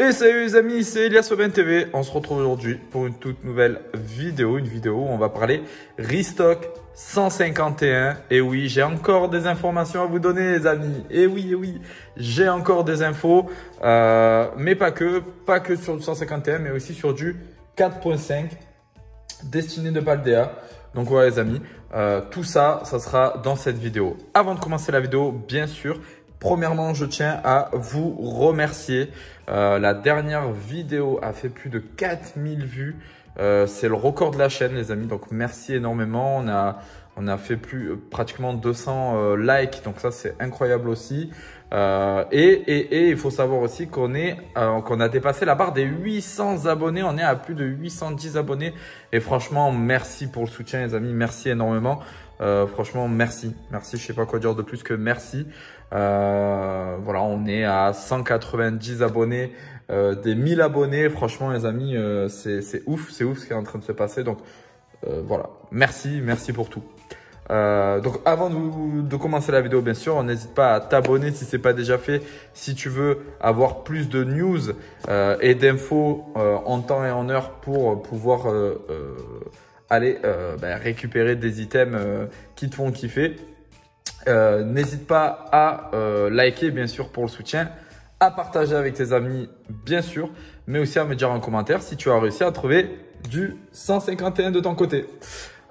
Et salut les amis, c'est Elias Aubin TV. On se retrouve aujourd'hui pour une toute nouvelle vidéo. Une vidéo où on va parler Restock 151. Et oui, j'ai encore des informations à vous donner les amis. Et oui, j'ai encore des infos. Mais pas que sur du 151, mais aussi sur du 4.5 destiné de Paldea. Donc voilà les amis, tout ça, ça sera dans cette vidéo. Avant de commencer la vidéo, bien sûr, premièrement, je tiens à vous remercier. La dernière vidéo a fait plus de 4000 vues. C'est le record de la chaîne, les amis. Donc, merci énormément. On a fait pratiquement 200 likes. Donc, ça, c'est incroyable aussi. Et il faut savoir aussi qu'on a dépassé la barre des 800 abonnés. On est à plus de 810 abonnés. Et franchement, merci pour le soutien, les amis. Merci énormément. Franchement, merci. Merci, je sais pas quoi dire de plus que merci. Voilà, on est à 190 abonnés, des 1000 abonnés. Franchement, les amis, c'est ouf ce qui est en train de se passer. Donc, voilà, merci pour tout. Donc, avant de commencer la vidéo, bien sûr, n'hésite pas à t'abonner si c'est pas déjà fait. Si tu veux avoir plus de news et d'infos en temps et en heure pour pouvoir aller récupérer des items qui te font kiffer. N'hésite pas à liker bien sûr pour le soutien, à partager avec tes amis bien sûr, mais aussi à me dire en commentaire si tu as réussi à trouver du 151 de ton côté.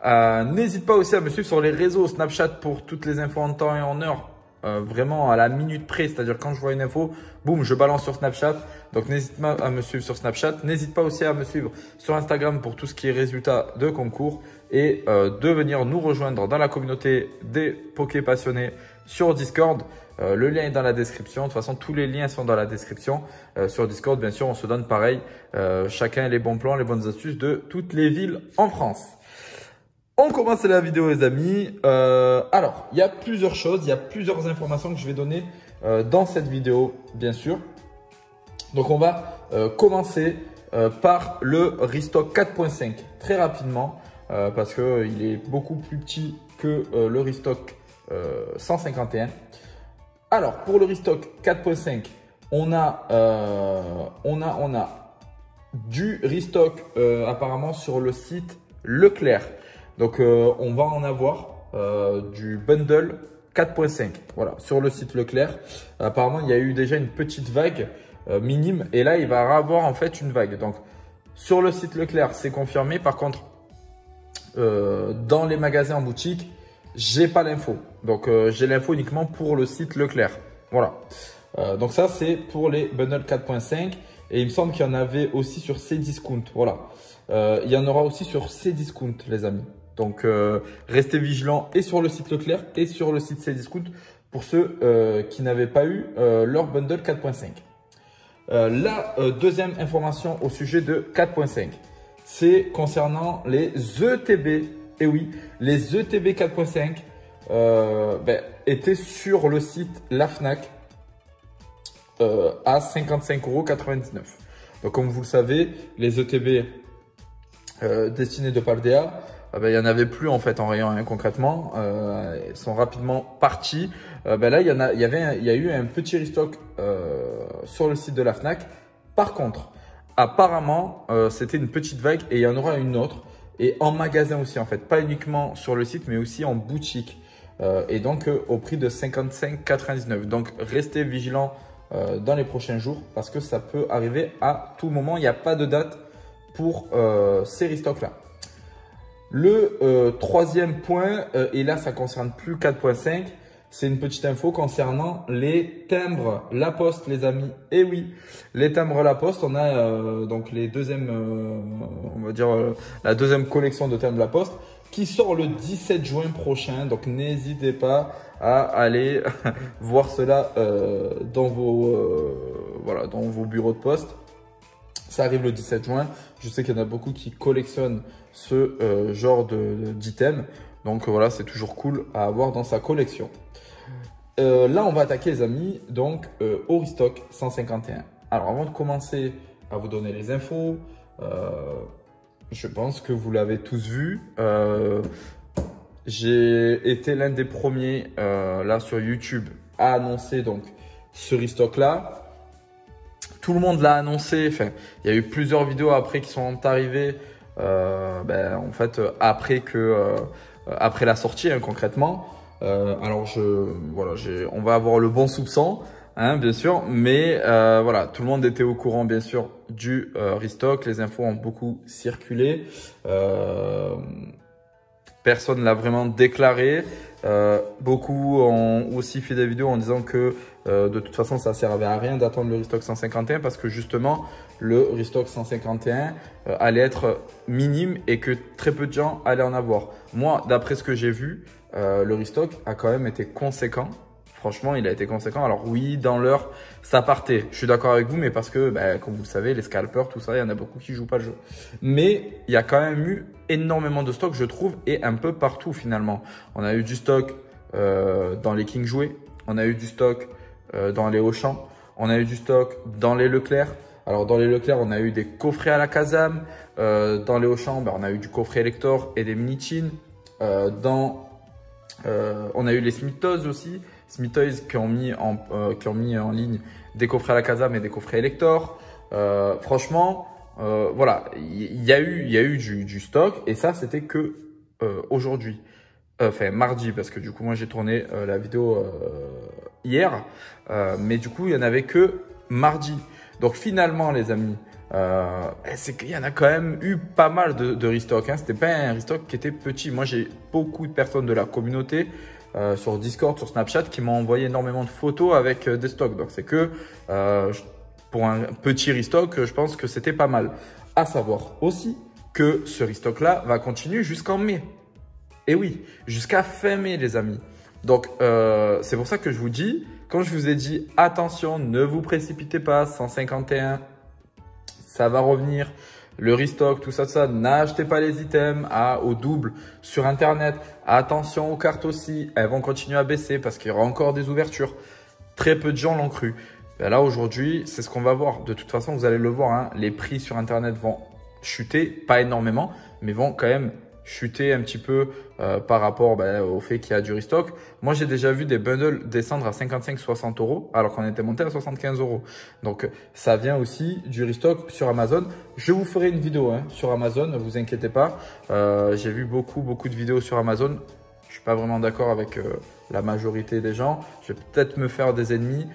N'hésite pas aussi à me suivre sur les réseaux Snapchat pour toutes les infos en temps et en heure. Vraiment à la minute près, c'est-à-dire quand je vois une info, boum, je balance sur Snapchat. Donc n'hésite pas à me suivre sur Snapchat. N'hésite pas aussi à me suivre sur Instagram pour tout ce qui est résultats de concours et de venir nous rejoindre dans la communauté des Poké passionnés sur Discord. Le lien est dans la description. De toute façon, tous les liens sont dans la description. Sur Discord, bien sûr, on se donne pareil. Chacun les bons plans, les bonnes astuces de toutes les villes en France. On commence la vidéo les amis. Alors, il y a plusieurs choses, il y a plusieurs informations que je vais donner dans cette vidéo, bien sûr. Donc, on va commencer par le Restock 4.5 très rapidement parce qu'il est beaucoup plus petit que le Restock 151. Alors, pour le Restock 4.5, on a du Restock apparemment sur le site Leclerc. Donc, on va en avoir du bundle 4.5. Voilà, sur le site Leclerc. Apparemment, il y a eu déjà une petite vague minime. Et là, il va y avoir en fait une vague. Donc, sur le site Leclerc, c'est confirmé. Par contre, dans les magasins en boutique, j'ai pas l'info. Donc, j'ai l'info uniquement pour le site Leclerc. Voilà. Donc, ça, c'est pour les bundles 4.5. Et il me semble qu'il y en avait aussi sur Cdiscount. Voilà. Il y en aura aussi sur Cdiscount, les amis. Donc, restez vigilants et sur le site Leclerc et sur le site Cdiscount pour ceux qui n'avaient pas eu leur bundle 4.5. La deuxième information au sujet de 4.5, c'est concernant les ETB. Et oui, les ETB 4.5 étaient sur le site La Fnac à 55,99 €. Donc, comme vous le savez, les ETB destinés de Paldea, il n'y en avait plus en fait en rayon hein, concrètement. Ils sont rapidement partis. Là, il y a eu un petit restock sur le site de la Fnac. Par contre, apparemment, c'était une petite vague et il y en aura une autre. Et en magasin aussi en fait, pas uniquement sur le site mais aussi en boutique. Et donc au prix de 55,99 €. Donc restez vigilants dans les prochains jours parce que ça peut arriver à tout moment. Il n'y a pas de date pour ces restocks là. Le troisième point, et là ça concerne plus 4.5, c'est une petite info concernant les timbres La Poste les amis. Et oui, les timbres La Poste, on a donc les deuxièmes, on va dire la deuxième collection de timbres La Poste qui sort le 17 juin prochain. Donc n'hésitez pas à aller voir cela dans vos bureaux de poste. Ça arrive le 17 juin. Je sais qu'il y en a beaucoup qui collectionnent ce genre d'items. Donc voilà, c'est toujours cool à avoir dans sa collection. Là, on va attaquer les amis donc au Restock 151. Alors avant de commencer à vous donner les infos, je pense que vous l'avez tous vu. J'ai été l'un des premiers là sur YouTube à annoncer donc ce Restock là. tout le monde l'a annoncé. Enfin, il y a eu plusieurs vidéos après qui sont arrivées, en fait, après la sortie, hein, concrètement. Alors, voilà, on va avoir le bon soupçon, hein, bien sûr, mais voilà, tout le monde était au courant, bien sûr, du restock. Les infos ont beaucoup circulé. Personne l'a vraiment déclaré. Beaucoup ont aussi fait des vidéos en disant que de toute façon, ça servait à rien d'attendre le restock 151 parce que justement, le restock 151 allait être minime et que très peu de gens allaient en avoir. Moi, d'après ce que j'ai vu, le restock a quand même été conséquent. Franchement, il a été conséquent. Alors oui, dans l'heure, ça partait. Je suis d'accord avec vous, mais parce que, comme vous le savez, les scalpers, tout ça, il y en a beaucoup qui jouent pas le jeu. Mais il y a quand même eu énormément de stock, je trouve, et un peu partout finalement. On a eu du stock dans les King Jouets, on a eu du stock dans les Auchan, on a eu du stock dans les Leclerc. Alors dans les Leclerc, on a eu des coffrets à la Kazam. Dans les Auchan, on a eu du coffret Elector et des mini-chins. On a eu les Smithtoys aussi. Smithtoys qui ont mis en ligne des coffrets à la Kazam et des coffrets Elector. Franchement, voilà, il y a eu du stock et ça, c'était que aujourd'hui. Enfin, mardi, parce que du coup, moi, j'ai tourné la vidéo hier. Mais du coup, il n'y en avait que mardi. Donc, finalement, les amis, c'est qu'il y en a quand même eu pas mal de restock. Hein. C'était pas un restock qui était petit. Moi, j'ai beaucoup de personnes de la communauté sur Discord, sur Snapchat, qui m'ont envoyé énormément de photos avec des stocks. Donc, c'est que pour un petit restock, je pense que c'était pas mal. À savoir aussi que ce restock-là va continuer jusqu'en mai. Et oui, jusqu'à fin mai, les amis. Donc, c'est pour ça que je vous dis, quand je vous ai dit, attention, ne vous précipitez pas, 151, ça va revenir. Le restock, tout ça, n'achetez pas les items au double sur Internet. Attention aux cartes aussi, elles vont continuer à baisser parce qu'il y aura encore des ouvertures. Très peu de gens l'ont cru. Ben là, aujourd'hui, c'est ce qu'on va voir. De toute façon, vous allez le voir, hein, les prix sur Internet vont chuter, pas énormément, mais vont quand même chuter un petit peu par rapport au fait qu'il y a du restock. Moi, j'ai déjà vu des bundles descendre à 55-60 € alors qu'on était monté à 75 €. Donc, ça vient aussi du restock sur Amazon. Je vous ferai une vidéo sur Amazon, ne vous inquiétez pas. J'ai vu beaucoup de vidéos sur Amazon. Je suis pas vraiment d'accord avec la majorité des gens. Je vais peut-être me faire des ennemis,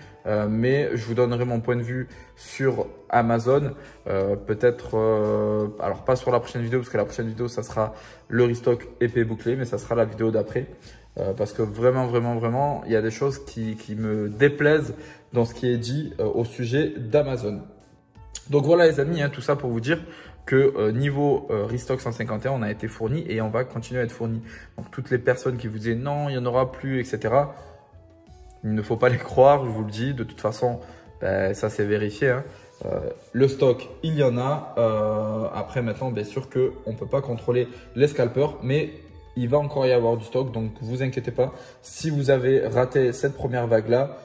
mais je vous donnerai mon point de vue sur Amazon. Peut-être, alors pas sur la prochaine vidéo, parce que la prochaine vidéo, ça sera le restock épée bouclée, mais ça sera la vidéo d'après. Parce que vraiment, il y a des choses qui me déplaisent dans ce qui est dit au sujet d'Amazon. Donc voilà les amis, tout ça pour vous dire que niveau restock 151, on a été fourni et on va continuer à être fourni. Donc toutes les personnes qui vous disent non, il n'y en aura plus, etc. Il ne faut pas les croire, je vous le dis. De toute façon, ça c'est vérifié. Hein. Le stock, il y en a. Après maintenant, bien sûr qu'on ne peut pas contrôler les scalpers, mais il va encore y avoir du stock. Donc vous inquiétez pas. Si vous avez raté cette première vague-là,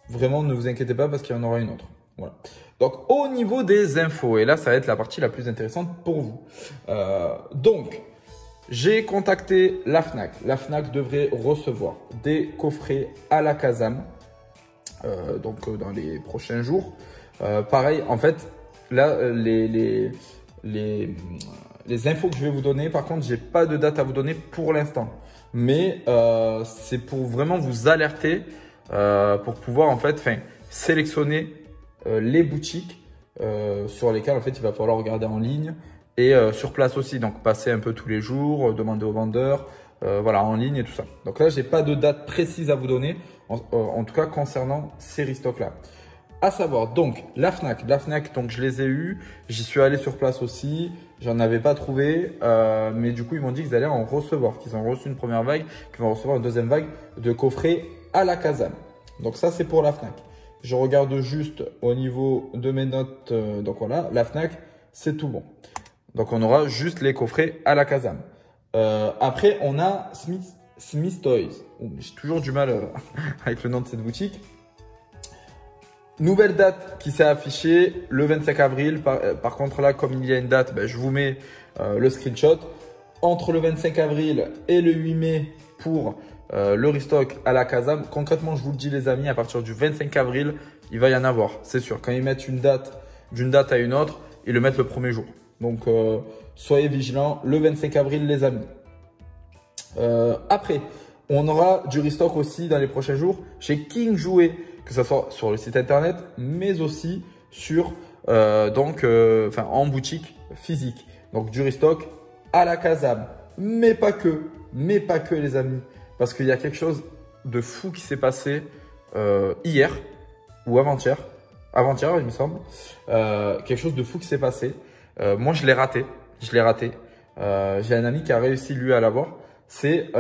vraiment ne vous inquiétez pas parce qu'il y en aura une autre. Voilà. Donc, au niveau des infos, et là, ça va être la partie la plus intéressante pour vous. Donc, j'ai contacté la Fnac. La Fnac devrait recevoir des coffrets à la Kazam, dans les prochains jours. Pareil, en fait, là, les infos que je vais vous donner, par contre, j'ai pas de date à vous donner pour l'instant. Mais c'est pour vraiment vous alerter, pour pouvoir, en fait, sélectionner les boutiques sur lesquelles en fait il va falloir regarder en ligne et sur place aussi, donc passer un peu tous les jours, demander aux vendeurs, voilà, en ligne et tout ça. Donc là, j'ai pas de date précise à vous donner, en tout cas concernant ces restocks là. À savoir donc la Fnac, donc je les ai eus, j'y suis allé sur place aussi, j'en avais pas trouvé, mais du coup ils m'ont dit qu'ils allaient en recevoir, qu'ils ont reçu une première vague, qu'ils vont recevoir une deuxième vague de coffrets à la Kazam. Donc ça c'est pour la Fnac. Je regarde juste au niveau de mes notes. Donc voilà, la Fnac, c'est tout bon. Donc on aura juste les coffrets à la Kazam. Après, on a Smith Toys. J'ai toujours du mal avec le nom de cette boutique. Nouvelle date qui s'est affichée le 25 avril. Par contre là, comme il y a une date, je vous mets le screenshot. Entre le 25 avril et le 8 mai pour le restock à la Kazam. Concrètement, je vous le dis les amis, à partir du 25 avril, il va y en avoir, c'est sûr. Quand ils mettent une date d'une date à une autre, ils le mettent le premier jour. Donc, soyez vigilants le 25 avril, les amis. Après, on aura du restock aussi dans les prochains jours chez King Jouet, que ce soit sur le site internet, mais aussi sur, en boutique physique. Donc, du restock à la Kazam, mais pas que les amis. Parce qu'il y a quelque chose de fou qui s'est passé hier ou avant-hier, il me semble. Quelque chose de fou qui s'est passé. Moi, je l'ai raté. J'ai un ami qui a réussi, lui, à l'avoir. C'est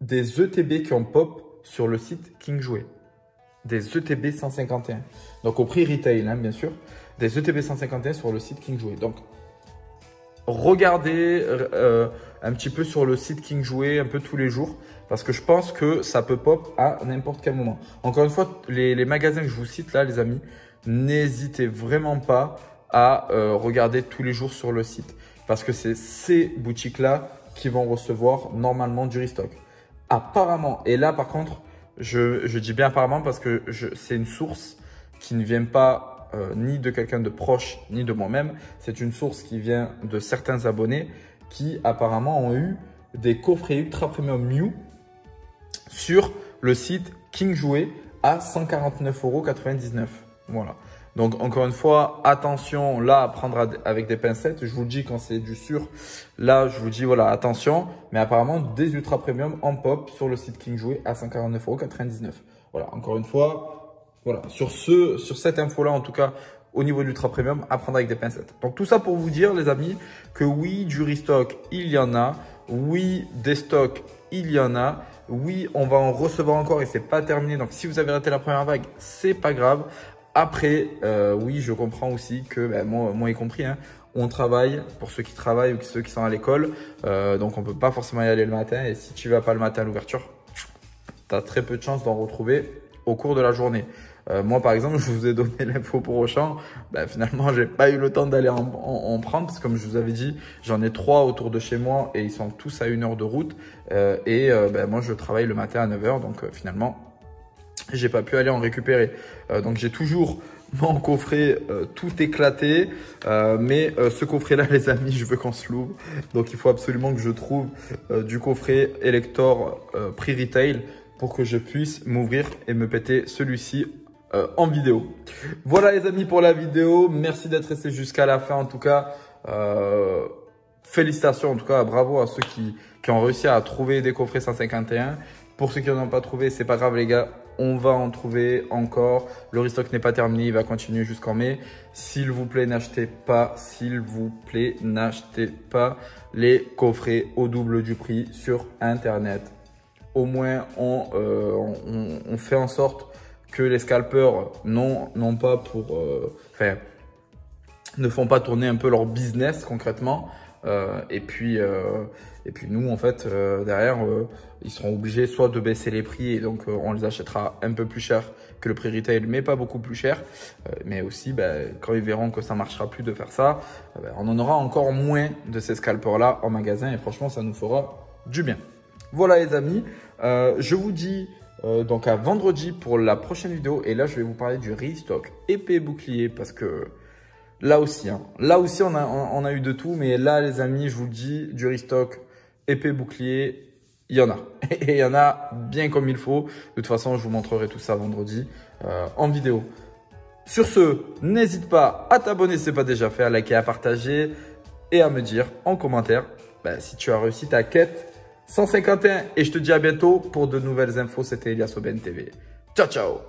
des ETB qui ont pop sur le site King Jouet. Des ETB 151. Donc, au prix retail, hein, bien sûr. Des ETB 151 sur le site King Jouet. Donc, regardez un petit peu sur le site King Jouet un peu tous les jours parce que je pense que ça peut pop à n'importe quel moment. Encore une fois, les magasins que je vous cite là, les amis, n'hésitez vraiment pas à regarder tous les jours sur le site parce que c'est ces boutiques-là qui vont recevoir normalement du restock. Apparemment, et là par contre, je dis bien apparemment parce que c'est une source qui ne vient pas ni de quelqu'un de proche, ni de moi-même. C'est une source qui vient de certains abonnés qui apparemment ont eu des coffrets Ultra Premium Mew sur le site King Jouet à 149,99 €. Voilà. Donc, encore une fois, attention, là, à prendre avec des pincettes. Je vous le dis quand c'est du sûr. Là, je vous dis, voilà, attention. Mais apparemment, des Ultra Premium en pop sur le site King Jouet à 149,99 €. Voilà, encore une fois, voilà, sur cette info-là, en tout cas, au niveau de l'Ultra Premium, à prendre avec des pincettes. Donc, tout ça pour vous dire, les amis, que oui, du restock, il y en a. Oui, des stocks, il y en a. Oui, on va en recevoir encore et c'est pas terminé. Donc, si vous avez raté la première vague, c'est pas grave. Après, oui, je comprends aussi que, moi y compris, hein, on travaille pour ceux qui travaillent ou ceux qui sont à l'école. Donc, on peut pas forcément y aller le matin. Et si tu vas pas le matin à l'ouverture, tu as très peu de chances d'en retrouver au cours de la journée. Moi, par exemple, je vous ai donné l'info pour Auchan. Finalement, j'ai pas eu le temps d'aller en prendre parce que comme je vous avais dit, j'en ai 3 autour de chez moi et ils sont tous à 1 heure de route. Moi, je travaille le matin à 9 h. Donc, finalement, j'ai pas pu aller en récupérer. Donc, j'ai toujours mon coffret tout éclaté. Mais ce coffret-là, les amis, je veux qu'on se l'ouvre. Donc, il faut absolument que je trouve du coffret Elector prix retail pour que je puisse m'ouvrir et me péter celui-ci en vidéo. Voilà les amis pour la vidéo. Merci d'être resté jusqu'à la fin en tout cas. Félicitations en tout cas, bravo à ceux qui ont réussi à trouver des coffrets 151. Pour ceux qui n'en ont pas trouvé, c'est pas grave les gars. On va en trouver encore. Le restock n'est pas terminé, il va continuer jusqu'en mai. S'il vous plaît, n'achetez pas les coffrets au double du prix sur internet. Au moins, on fait en sorte que les scalpers n'ont pas pour, ne font pas tourner un peu leur business concrètement. Et puis nous, en fait, derrière, ils seront obligés soit de baisser les prix et donc on les achètera un peu plus cher que le prix retail, mais pas beaucoup plus cher. Mais aussi, quand ils verront que ça marchera plus de faire ça, on en aura encore moins de ces scalpers-là en magasin et franchement, ça nous fera du bien. Voilà les amis, je vous dis donc à vendredi pour la prochaine vidéo et là je vais vous parler du restock épée bouclier parce que là aussi on a eu de tout, mais là les amis je vous le dis, du restock épée bouclier il y en a et il y en a bien comme il faut. De toute façon je vous montrerai tout ça vendredi en vidéo. Sur ce, n'hésite pas à t'abonner si ce n'est pas déjà fait, à liker, à partager et à me dire en commentaire si tu as réussi ta quête 151 et je te dis à bientôt pour de nouvelles infos. C'était Elias Aubin TV. Ciao, ciao!